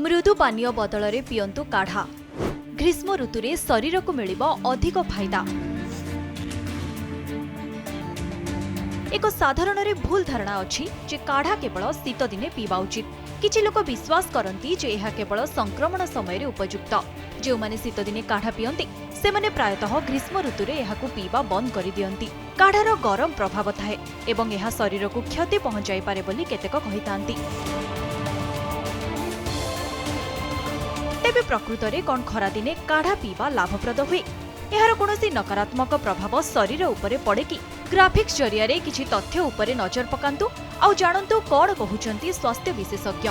मृदु पानीय बदल में पियंतु काढ़ा। ग्रीष्म ऋतु में शरीर को मिलिब अधिक फायदा। एक साधारण रे भूल धारणा अछि जे काढ़ा केवल शीत दिने पीवा उचित। किछि लोक विश्वास करती जे यह केवल संक्रमण समय उपयुक्त। जो माने शीत दिने काढ़ा पियंती से माने प्रायतः ग्रीष्म ऋतु में यह पीवा बंद कर दियंती। काढ़ार गरम प्रभाव थाए एवं यह शरीर को क्षति पहुंचाई पारे बोली केतेक कहितांती। तेबे प्रकृत में कौन खरा दिने काढ़ा पीवा लाभप्रद हुए? यार कौनसी नकारात्मक प्रभाव शरीर उपरे पड़े कि? ग्राफिक्स जरिया किछि तथ्य उपरे नजर पकांतु आउ जानंतु कौन कहउचंती स्वास्थ्य विशेषज्ञ।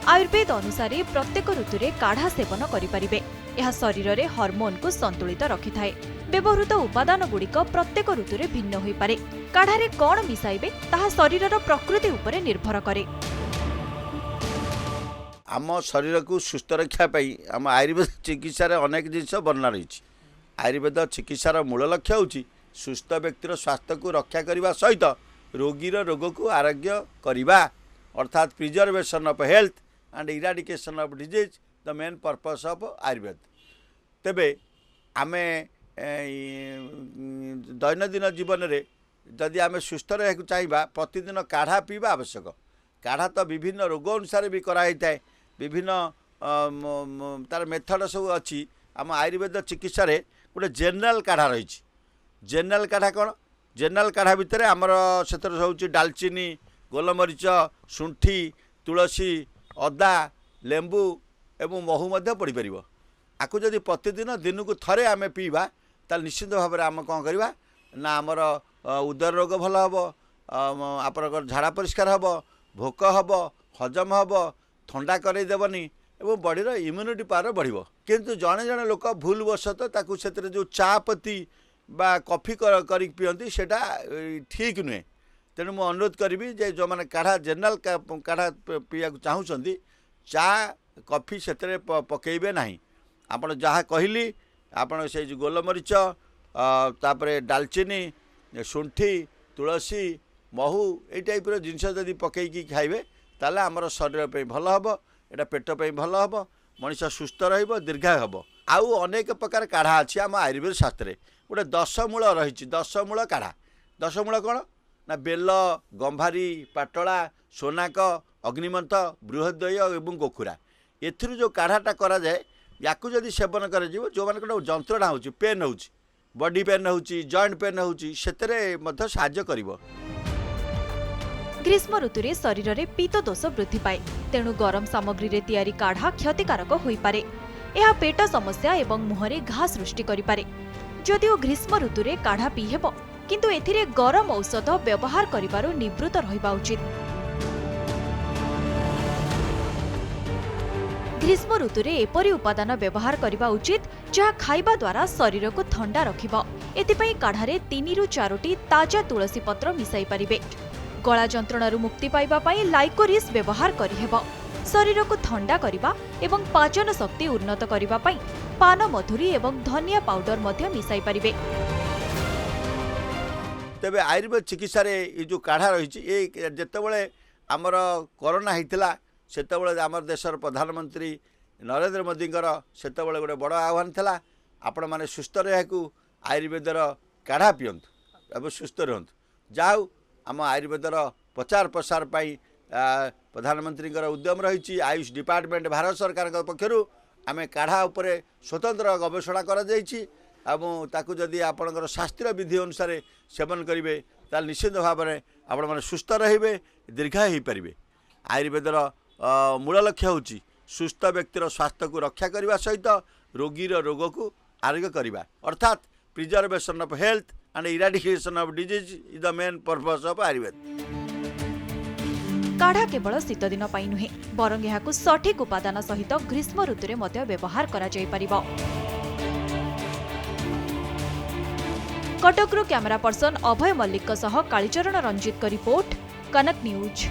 आयुर्वेद अनुसार प्रत्येक ऋतु में काढ़ा सेवन करिपारिबे। यह शरीर में हार्मोन को संतुलित रखिथाए। व्यवहृत उपादान गुड़िक प्रत्येक ऋतु में भिन्न होई पारे। काढ़ारे कौन मिसाइबे ताहा शरीरर प्रकृति उपरे निर्भर करे। आम शरीर को सुस्थ रखा आम आयुर्वेद चिकित्सार अनेक जिनस वर्णना रही। आयुर्वेद चिकित्सार मूल लक्ष्य होची सुस्थ व्यक्तिर स्वास्थ्य को रक्षा करने सहित रोगीर रोग को आरोग्य करने अर्थात preservation of health and eradication of disease the main purpose of Ayurveda. तेबे आमे दैनंदिन जीवन में जदि आमे सुस्थ रहा चाहिए प्रतिदिन काढ़ा पीवा आवश्यक। काढ़ा तो विभिन्न रोग अनुसार भी कराई थाए। विभिन्न तार मेथड सब अच्छी। आम आयुर्वेद चिकित्सा रे गोटे जेनराल काढ़ा रही। जेनराल काढ़ा कौन? जेनराल काढ़ा भितर आमर से हूँ डालचीनी, गोलमरीच, शुंठी, तुलसी, अदा, लेंबू एवं महू पड़ पार। आपको जदि प्रतिदिन दिन को थरे आम पीवा ताल निश्चित भाव में आम कौन करवा ना आमर उदर रोग भल हम, आप झाड़ा परिष्कार हम, भोक हम, हजम हम, ठंडा करदेवनी एवं बॉडीर इम्यूनिटी पावर बढ़िबो। किंतु जड़े जड़े लोक भूलवशत ताकू से जो चा पत्ती बा कॉफी कर पियंती सेटा ठीक नुहे। तेणु मु अनुरोध करी जे जो मैंने काढ़ा जेनराल काढ़ा पीवा चाहूँगी चा कॉफी से पकेबे ना। आपड़ जहाँ कहली आपड़ से गोलमरीच तापरे डालचीनी, शुंठी, तुलसी, महू ये टाइप जिनस जदि पकईकी खाइबे ताले आमर शरीर पे भल हम, एटा पेट पे भल हम, मनीष सुस्थ रहिबो, दीर्घायु हम। आउ अनेक प्रकार काढ़ा अच्छी आम आयुर्वेद शास्त्र गोटे 10 मूल रही। 10 मूल काढ़ा। 10 मूल कौन ना बेल, गंभारी, पाटला, सोनाक, अग्निमंथ, बृहदय एवं गोखुरा एथिरु जो काढ़ाटा करा जाए याकू जदि सेवन कर जो मान जंत्रणा होची, पेन होची, बॉडी पेन होची, जॉइंट पेन होची सेतरे मध्य साहाय्य करिवो। ग्रीष्म ऋतु में शरीर में पीत दोष वृद्धि पाए। तेणु गरम सामग्री रे तैयारी काढ़ा क्षतिकारक होई पारे। यह पेट समस्या एवं मुहरे घा सृष्टि करि पारे। जदिओ ग्रीष्म ऋतु में काढ़ा पी हेबो किंतु एथिरे गरम औषध व्यवहार करिबारु निवृत्त रहिबा उचित। ग्रीष्म ऋतु में एपरि उपादान व्यवहार करिबा उचित जहा खाइबा द्वारा शरीर को ठंडा रखिबो। एथिपई काढ़ारे 3 ରୁ 4ଟି ताजा तुलसी पत्र मिसाई पारिबे। गला जंत्रणारू मुक्ति पाइबा पाई लाइकोरिस व्यवहार करिहेबो। शरीर को ठंडा करिबा एवं पाचन शक्ति उन्नत करिबा पाई पान मधुरी एवं धनिया पाउडर मध्य मिसाई पारिबे। तेबे आयुर्वेद चिकित्सा रे ये जो काढ़ा रही ये जेतेबेले आमर कोरोना होता सेतेबेले आमर देशर प्रधानमंत्री नरेंद्र मोदींकर सेतेबेले गोटे बड़ आह्वान था आपण माने सुस्थ रहा आयुर्वेदर काढ़ा पियंतु एवं सुस्थ रहंतु। जाऊ आम आयुर्वेदर प्रचार प्रसार पाई प्रधानमंत्री उद्यम रही। आयुष डिपार्टमेंट भारत सरकार पक्षर आम काढ़ा उपरे स्वतंत्र गवेषणा कर जदि आपणकर शास्त्रीय विधि अनुसार सेवन करेंगे ताल निश्चित भाव में आपण मैंने सुस्थ रे दीर्घायु हो पारे। आयुर्वेदर मूल लक्ष्य होची सुस्थ व्यक्तिर स्वास्थ्य को रक्षा करने सहित रोगीर रोग को आरोग्य करने अर्थात preservation of health and eradication of disease is the main purpose of Ayurveda. काढ़ा केवल शीत दिन पाई नुहे बरं यहाकु सठिक उपादान सहित ग्रीष्म ऋतु में मध्य व्यवहार करा जाई परिबो। कटकरू कैमरा पर्सन अभय मल्लिक सह कालीचरण रंजित का रिपोर्ट, कनक न्यूज।